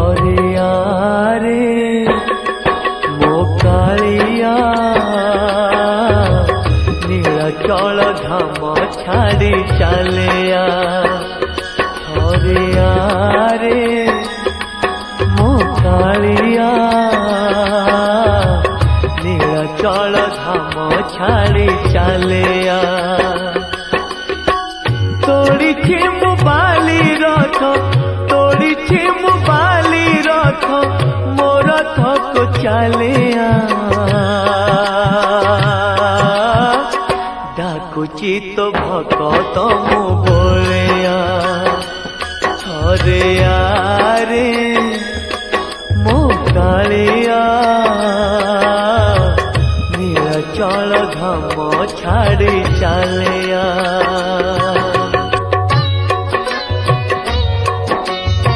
हरिया रे मो कालिया नीलाचल धाम छाड़ी चलिया हरिया रे मो कालिया नीलाचल धाम छाड़ी चलिया तोड़ी मु बाली रथ तोड़ी मु बाली रथ मो रथ को चलिया डाकुची तो भकत मु बोलिया हरिया रे मो कालिया नीलाचल धाम छाड़ी चलिया।